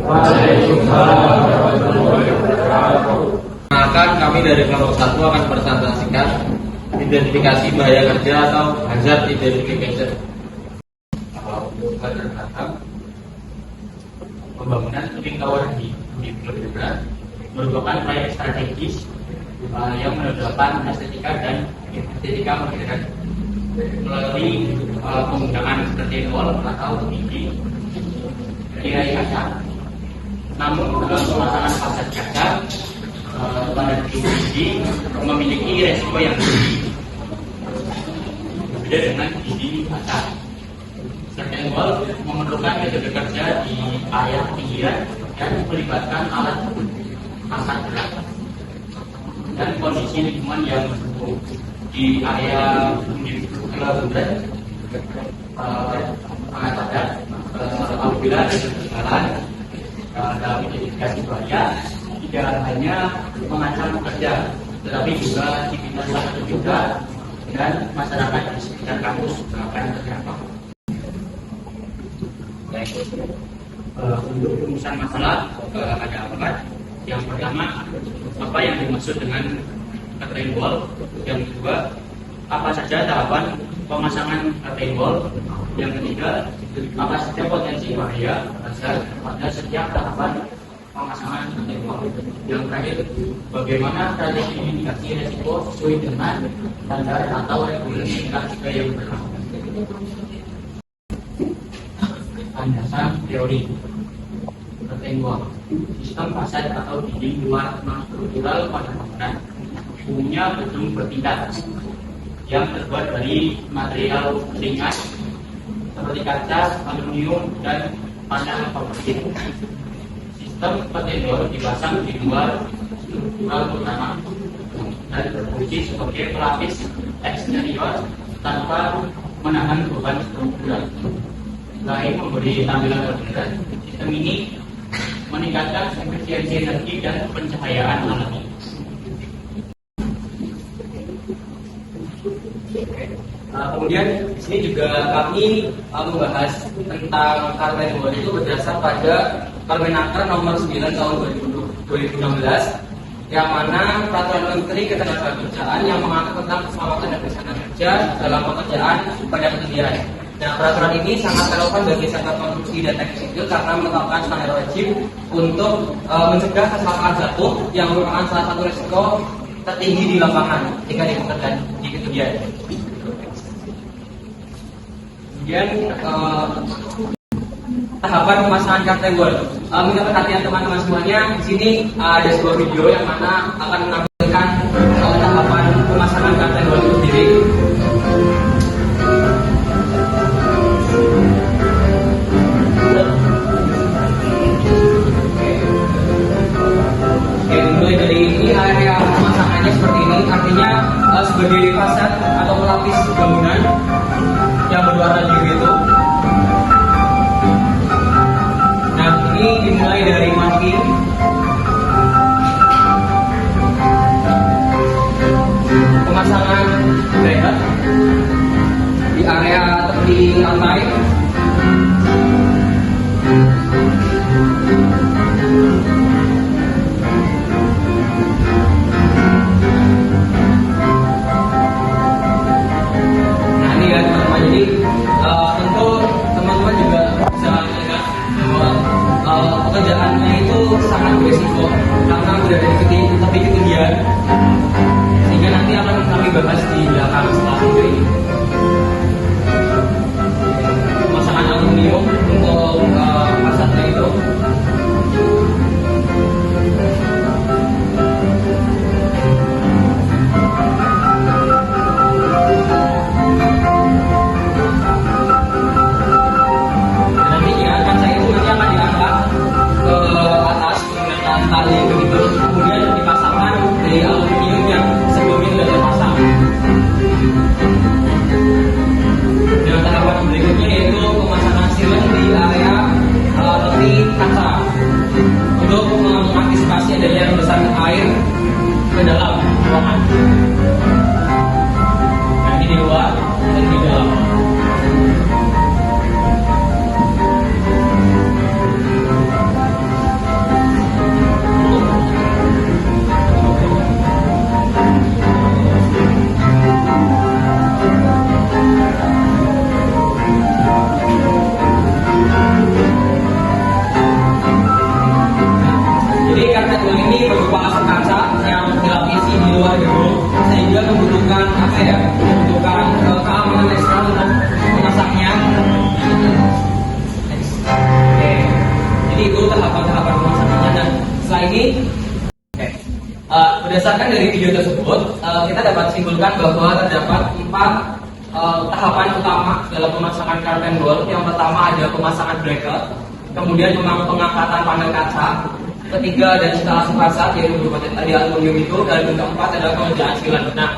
Waalaikumsalam warahmatullahi wabarakatuh. Maka kami dari kelompok 1 akan presentasikan identifikasi bahaya kerja atau hazard identification. Terhadap pembangunan Twin Tower di Blora merupakan proyek strategis yang menegakkan estetika dan estetika modern melalui penggunaan curtain wall atau tinggi tirai kaca. Namun pemasangan fasad kaca pada tinggi memiliki resiko yang tinggi, berbeda dengan tinggi kaca. Curtain wall memerlukan metode kerja di area pinggiran dan melibatkan alat angkat berat dan kondisi lingkungan yang mendukung. Di area pelabuhan sangat padat apabila ada kegagalan dalam identifikasi bahaya tidak hanya mengancam pekerja, tetapi juga aktivitas lain juga dan masyarakat di sekitar kampus akan terdampak. Untuk rumusan masalah ada 4. Yang pertama, apa yang dimaksud dengan curtain wall? Yang kedua, apa saja tahapan pemasangan curtain wall? Yang ketiga, apa saja potensi bahaya pada setiap tahapan pemasangan curtain wall? Yang terakhir, bagaimana strategi mitigasi resiko sesuai dengan standar atau regulasi juga yang berlaku? Landasan teori curtain wall. Sistem fasad atau dinding luar non-struktural pada bangunan umumnya gedung bertingkat yang terbuat dari material ringan seperti kaca, aluminium, dan panel komposit. Sistem curtain wall dipasang di luar struktural utama dan berfungsi sebagai pelapis eksterior tanpa menahan beban struktural. Selain memberi tampilan modern, sistem ini meningkatkan efisiensi energi dan pencahayaan alami. Kemudian di sini juga kami membahas tentang curtain wall itu berdasar pada Permenaker nomor 9 tahun 2016 yang mana peraturan Menteri Ketenagakerjaan yang mengatur tentang keselamatan dan kesehatan kerja dalam pekerjaan pada ketinggian. Nah, peraturan ini sangat relevan bagi sektor konstruksi dan teknik sipil karena menetapkan standar wajib untuk mencegah kecelakaan jatuh yang merupakan salah satu risiko tertinggi di lapangan jika dipekerjakan di ketinggian. Kemudian tahapan pemasangan curtain wall. Minta perhatian teman-teman semuanya. Di sini ada sebuah video yang mana akan menampilkan tahapan pemasangan curtain wall itu sendiri. Mulai dari ini area pemasangannya seperti ini, artinya sebagai fasad atau pelapis bangunan yang berwarna biru itu. Nah, ini dimulai dari marking, pemasangan bracket di area tepi lantai, tentu teman-teman juga bisa melihat bahwa pekerjaannya itu sangat berisiko karena berada di tepi ketinggian, sehingga nanti akan kami bahas di belakang setelah video ini. Pemasangan aluminium untuk fasadnya itu. Tali begitu, kemudian dipasangkan dari aluminium yang sebelumnya sudah terpasang. Dan tahapan berikutnya yaitu pemasangan silen di area tepi kaca untuk mengantisipasi adanya rembesan air ke dalam ruangan. Nah, ini di luar dan di dalam. Berdasarkan dari video tersebut, kita dapat simpulkan bahwa terdapat 4 tahapan utama dalam pemasangan curtain wall. Yang pertama ada pemasangan bracket, kemudian pengangkatan panel kaca, ketiga ada instalasi fasad yaitu berupa tadi aluminium itu, dan keempat adalah pengerjaan silat. Nah,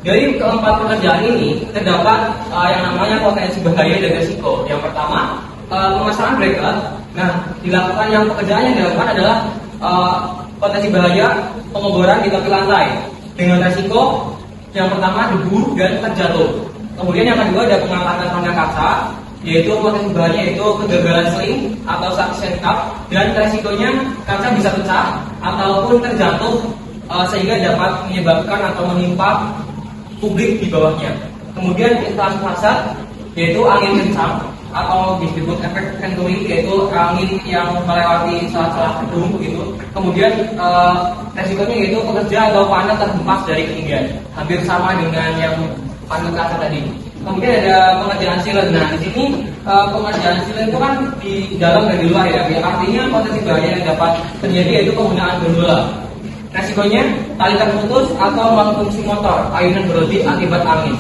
dari keempat pekerjaan ini terdapat yang namanya potensi bahaya dan resiko. Yang pertama pemasangan bracket. Nah, dilakukan yang pekerjaan yang dilakukan adalah potensi bahaya pengeboran di tepi lantai dengan resiko yang pertama debu dan terjatuh. Kemudian yang kedua ada pengangkatan panel kaca, yaitu potensi bahaya yaitu kegagalan seling atau suction cup, dan resikonya kaca bisa pecah ataupun terjatuh sehingga dapat menyebabkan atau menimpa publik di bawahnya. Kemudian instalasi fasad yaitu angin kencang atau disebut efek venturi, yaitu angin yang melewati celah-celah gedung begitu. Kemudian resikonya yaitu pekerja atau panel terhempas dari ketinggian, hampir sama dengan yang panel kaca tadi. Kemudian ada pengerjaan silen. Nah, di sini pengerjaan silen itu kan di dalam dan di luar ya. Artinya potensi bahaya yang dapat terjadi yaitu penggunaan gondola. Resikonya tali terputus atau malfungsi motor, ayunan berlebih akibat angin.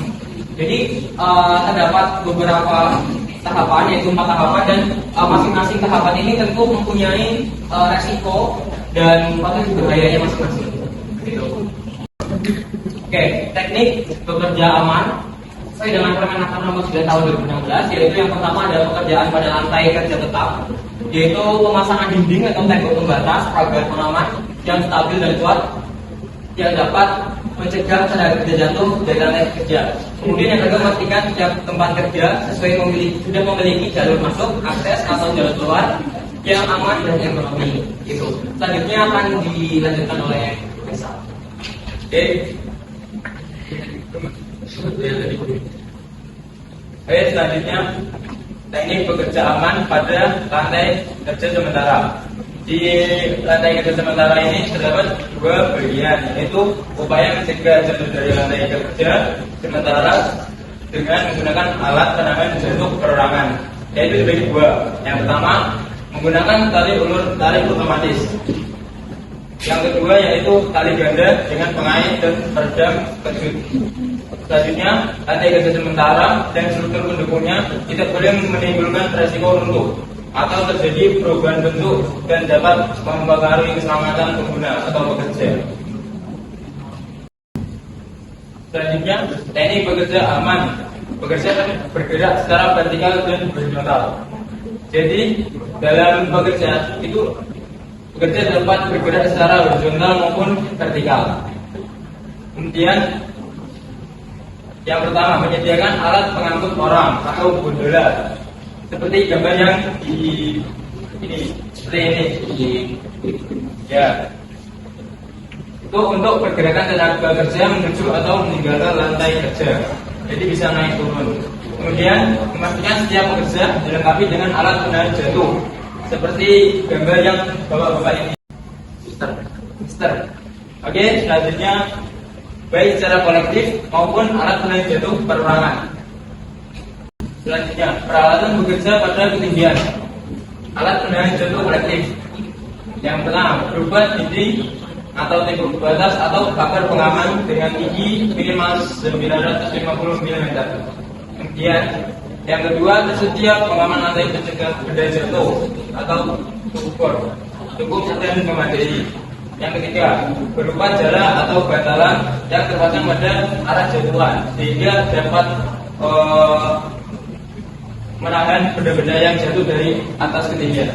Jadi terdapat beberapa tahapan, yaitu 4 tahapan, dan masing-masing tahapan ini tentu mempunyai resiko dan potensi bahayanya masing-masing. Gitu. Oke, teknik bekerja aman sesuai dengan Permenaker Nomor 9 Tahun 2016, yaitu yang pertama ada pekerjaan pada lantai kerja tetap, yaitu pemasangan dinding atau tembok pembatas pagar pengaman yang stabil dan kuat yang dapat mencegah tenaga kerja jatuh dari lantai kerja. Kemudian yang kedua, memastikan setiap tempat kerja sudah memiliki jalur masuk, akses atau jalur keluar yang aman dan ekonomi. Itu. Selanjutnya akan dilanjutkan oleh Faisal. Oke. Selanjutnya teknik bekerja aman pada lantai kerja sementara. Di lantai kerja sementara ini terdapat 2 bagian, yaitu upaya mencegah jatuh dari lantai kerja sementara dengan menggunakan alat penanganan jatuh perorangan, yaitu dibagi 2. Yang pertama menggunakan tali ulur tarik otomatis. Yang kedua yaitu tali ganda dengan pengait dan peredam kejut. Selanjutnya, lantai kerja sementara dan struktur pendukungnya tidak boleh menimbulkan resiko runtuh atau terjadi perubahan bentuk dan dapat mempengaruhi keselamatan pengguna atau pekerja. Selanjutnya, teknik bekerja aman. Bekerja bergerak secara vertikal dan horizontal. Jadi, dalam bekerja itu bekerja dapat bergerak secara horizontal maupun vertikal. Kemudian, yang pertama, menyediakan alat pengangkut orang atau gondola, seperti gambar yang di ini, seperti ini. Ya, itu untuk pergerakan tenaga kerja menuju atau meninggalkan lantai kerja. Jadi bisa naik turun. Kemudian memastikan setiap pekerja dilengkapi dengan alat penahan jatuh, seperti gambar yang bapak-bapak ini. Mister. Oke, selanjutnya baik secara kolektif maupun alat penahan jatuh perorangan. Selanjutnya, peralatan bekerja pada ketinggian. Alat penahan jatuh kolektif. Yang pertama, berupa dinding atau tembok batas atau pagar pengaman dengan tinggi minimal 950 mm. Kemudian, yang kedua, tersedia pengaman lantai pencegah benda jatuh atau cukup dan memadai. Yang ketiga, berupa jala atau bantalan yang terpasang pada arah jatuhan sehingga dapat menahan benda-benda yang jatuh dari atas ketinggian.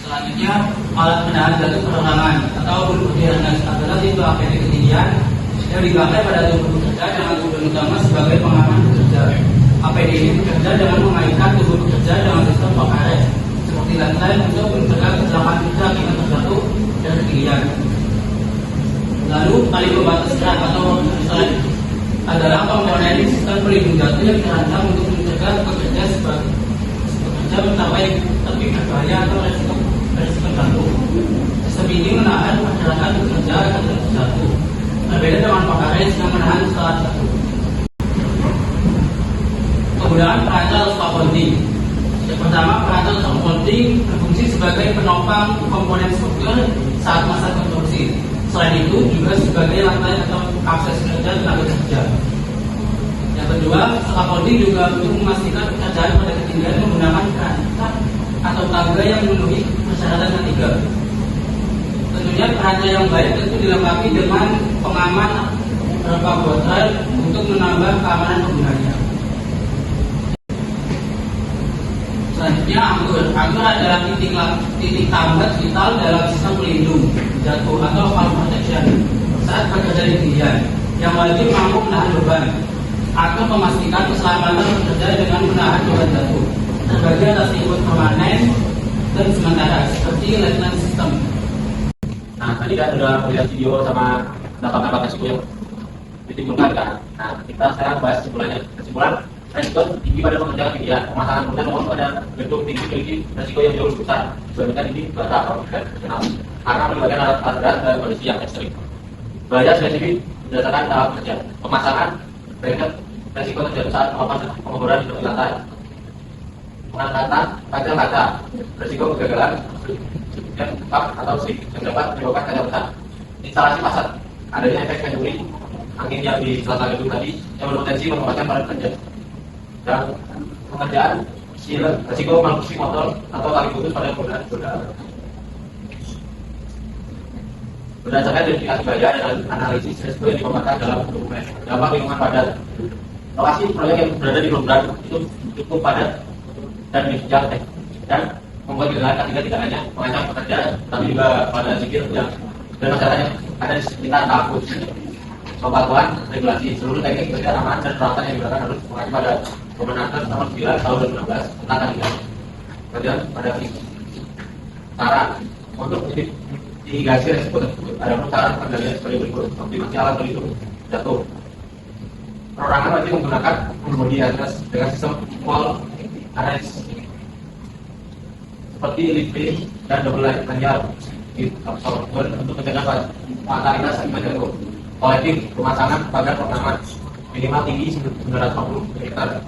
Selanjutnya, alat penahan jatuh perorangan atau berkegiatan adalah tipe APD ketinggian yang dipakai pada tubuh pekerja dengan tujuan utama sebagai pengaman pekerja. APD ini bekerja dengan mengaitkan tubuh pekerja dengan sistem pakaret seperti lantai untuk mencegah kecelakaan kerja akibat terjatuh dan ketinggian. Lalu, tali pembatas gerak atau adalah komponen sistem pelindung jatuh yang dirancang untuk mencegah pekerja mencapai tebing berbahaya atau resiko jatuh. Sistem ini menahan masyarakat bekerja agar tidak jatuh. Berbeda dengan pakaret yang menahan setelah jatuh. Kemudian perancang scaffolding. Yang pertama, perancang scaffolding berfungsi sebagai penopang komponen struktur saat masa konstruksi. Selain itu juga sebagai lantai atau akses kerja tenaga kerja. Yang kedua, scaffolding juga untuk memastikan pekerjaan pada ketinggian menggunakan kerangka atau tangga yang memenuhi persyaratan ketiga. Tentunya kerangka yang baik tentu dilengkapi dengan pengaman berupa botol untuk menambah keamanan penggunanya. Selanjutnya anggur. Anggur adalah titik tambat vital dalam sistem pelindung jatuh atau fall protection saat bekerja di ketinggian yang wajib mampu menahan beban atau memastikan keselamatan pekerja dengan menahan beban jatuh. Terbagi atas tipe permanen dan sementara seperti lieutenant system. Nah, tadi kan udah melihat video sama dampak-dampak resiko yang ditimbulkan kan. Nah, kita sekarang bahas kesimpulan resiko tinggi pada pekerjaan ketinggian. Pemasangan kemudian nomor pada gedung tinggi memiliki resiko yang jauh lebih besar dibandingkan ini bata atau profesional karena melibatkan alat berat dan kondisi yang ekstrim. Belajar spesifik berdasarkan tahap kerja. Pemasangan berikut resiko terjadi saat pengoboran di lantai. Pengangkatan kaca, resiko kegagalan yang tetap atau sih yang dapat menyebabkan kaca besar. Instalasi fasad, adanya efek venturi angin yang di selatan gedung tadi yang berpotensi mengakibatkan para pekerja. Dan pengerjaan sealer, resiko malfunksi motor atau tali putus pada penggunaan udara. Berdasarkan identifikasi bahaya dan analisis resiko yang dikemukakan dalam dokumen dampak lingkungan padat. Lokasi proyek yang berada di Blok itu cukup padat dan dijang dan membuat kegiatan ketiga tidak hanya mengancam pekerjaan tapi juga pada sipil yang dan masyarakat yang ada di sekitar kampus. Pematuhan regulasi seluruh teknik kerja aman dan peralatan yang digunakan harus mengacu pada Permenaker nomor 9 tahun 2016 tentang ketiga kerjaan pada cara untuk mitigasi resiko tersebut. Ada cara pengendalian sebagai berikut: optimasi alat pelindung jatuh. Perorangan wajib menggunakan pengemudi atas dengan sistem wall arrest seperti lifting dan double linear absorber untuk mencegah fatalitas akibat jatuh. Kolektif pemasangan pagar pengaman minimal tinggi 950 meter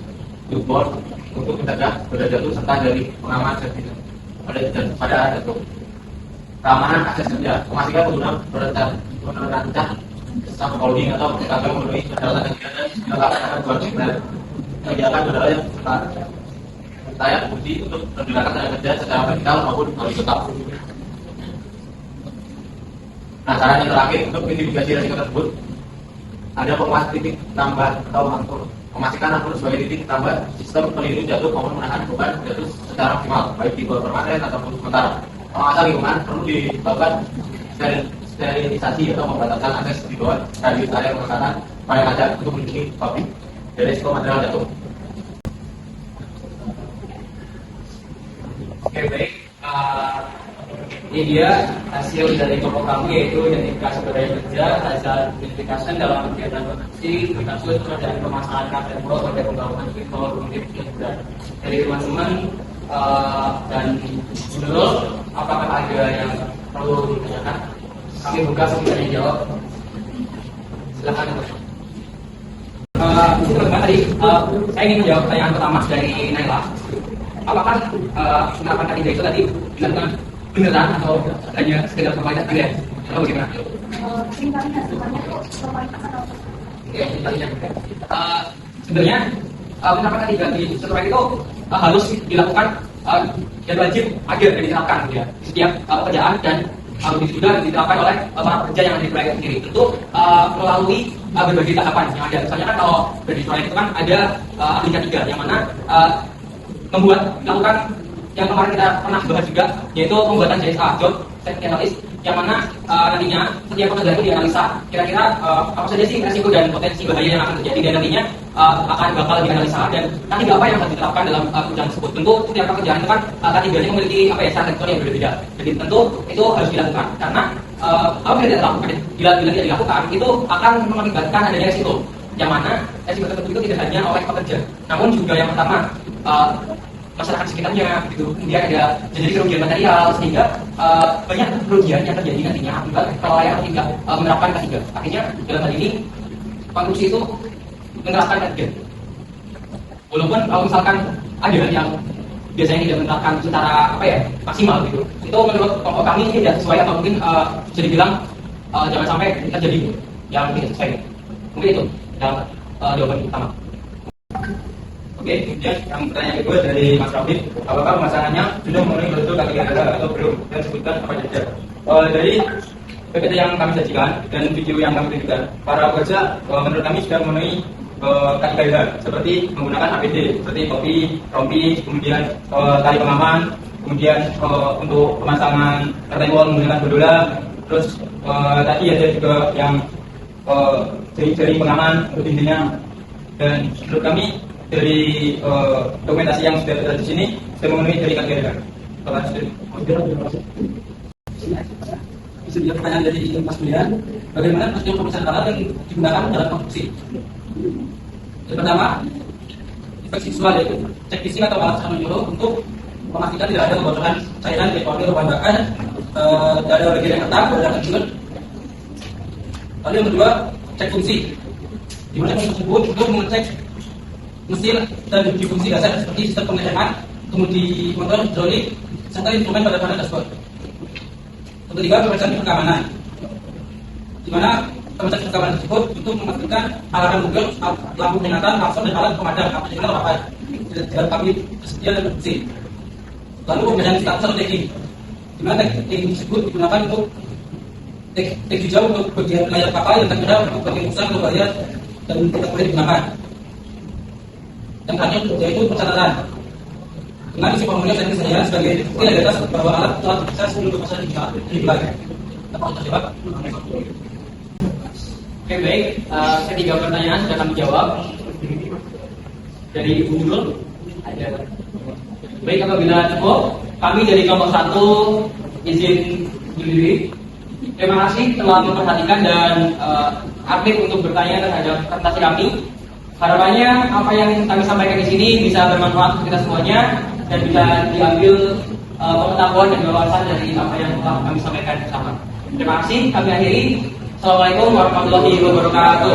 footboard untuk mencegah benda jatuh serta dari pengaman pada jatuh. Keamanan akses kerja, memastikan penggunaan berancang scaffolding atau tangga memenuhi persyaratan kerja dan dilakukan akan kewajiban menyediakan kendala yang layak bukti untuk menggunakan tenaga kerja secara vertikal maupun horizontal. Nah, cara yang terakhir untuk mitigasi resiko tersebut ada penguas titik tambah atau angkur. Memastikan angkur sebagai titik tambah sistem pelindung jatuh maupun menahan beban jatuh secara optimal, baik tipe permanen ataupun sementara. Pengawasan lingkungan perlu dilakukan sterilisasi atau pembatasan akses di bawah radius area pemasangan pada kaca untuk melindungi publik dari risiko material jatuh. Oke, baik. Ini dia hasil dari kelompok kami, yaitu identifikasi budaya kerja, hasil identifikasi dalam kegiatan produksi, kasus pekerjaan pemasangan karpet wall pada pembangunan people unit dan dari teman-teman dan menurut apakah ada yang perlu ditanyakan? Kami buka semuanya jawab. Silakan. Teman-teman, tadi saya ingin menjawab pertanyaan pertama dari Naila. Apakah penerapan ketiga itu tadi dilakukan beneran atau hanya sekedar formalitas saja? Atau bagaimana? Sebenarnya penerapan ketiga di setelah itu harus dilakukan dan wajib agar diterapkan ya di setiap pekerjaan dan harus juga diterapkan oleh para pekerja yang ada di proyek sendiri. Tentu melalui berbagai tahapan yang ada. Misalnya kan kalau di proyek itu kan ada tingkat 3 yang mana melakukan yang kemarin kita pernah bahas juga, yaitu pembuatan JSA, Job Safety Analysis, yang mana nantinya setiap pekerjaan itu dianalisa kira-kira apa saja sih resiko dan potensi bahaya yang akan terjadi, dan nantinya akan bakal dianalisa dan ketiga apa yang harus diterapkan dalam pekerjaan tersebut. Tentu setiap pekerjaan itu kan ketiganya memiliki cara teknikal yang berbeda, jadi tentu itu harus dilakukan karena kalau tidak dilakukan, bila tidak dilakukan itu akan mengakibatkan adanya resiko, yang mana resiko tersebut itu tidak hanya oleh pekerja, namun juga yang pertama masyarakat sekitarnya, gitu. Kemudian ada jadi kerugian material sehingga banyak kerugian yang terjadi nantinya akibat kelalaian tidak menerapkan ketiga. Akhirnya dalam hal ini konstruksi itu menerapkan ketiga. Walaupun kalau misalkan ada yang biasanya tidak menerapkan secara maksimal gitu, itu menurut kelompok kami tidak sesuai atau mungkin bisa dibilang jangan sampai terjadi yang tidak sesuai. Mungkin itu yang jawaban utama. Oke, kemudian yang pertanyaan kedua dari Mas Rafiq, apakah pemasangannya sudah memenuhi prosedur KTP atau belum? Dan sebutkan apa saja. Dari PPT yang kami sajikan dan video yang kami tunjukkan, para pekerja menurut kami sudah memenuhi KTP seperti menggunakan APD, seperti topi, rompi, kemudian tali pengaman, kemudian untuk pemasangan curtain wall menggunakan gondola, terus tadi ada juga yang jari-jari pengaman untuk dindingnya. Dan menurut kami dari dokumentasi yang sudah ada di sini sudah memenuhi dari KTP. Bisa jadi pertanyaan dari Mas Budian, bagaimana prosedur pemeriksaan alat yang digunakan dalam konstruksi? Yang pertama, inspeksi visual, yaitu cek fisik atau alat sama menyuruh untuk memastikan tidak ada kebocoran cairan di koordinat bahan bakar, tidak ada bagian yang retak, tidak ada kencur. Lalu yang kedua, cek fungsi, di mana fungsi tersebut untuk mengecek mesin dan fungsi dasar seperti sistem pengereman, kemudi motor, hidrolik, serta instrumen pada dashboard. Yang ketiga, pemeriksaan keamanan, di mana pemeriksaan keamanan tersebut untuk memastikan alarm Google, lampu peringatan, klakson dan alat pemadam apa dengan apa tidak kami tersedia dan berfungsi. Lalu pemeriksaan status atau tagging, di mana tagging tersebut digunakan untuk tag hijau untuk bagian layar kapal, yang tak merah untuk bagian besar untuk layar dan tidak boleh digunakan. Yang terakhir yaitu pencatatan. Dengan isi formulir teknis saya sebagai bukti legalitas bahwa alat telah diperiksa sebelum berpasang di wilayah. Dapat terjawab? Oke, baik. Ketiga pertanyaan sudah kami jawab. Dari Ibu Nurul ada. Baik, apabila cukup, kami dari kelompok 1 izin berdiri. Terima kasih telah memperhatikan dan aktif untuk bertanya terhadap presentasi kami. Harapannya apa yang kami sampaikan di sini bisa bermanfaat untuk kita semuanya dan bisa diambil pengetahuan dan wawasan dari apa yang telah kami sampaikan bersama. Terima kasih. Kami akhiri. Assalamualaikum warahmatullahi wabarakatuh.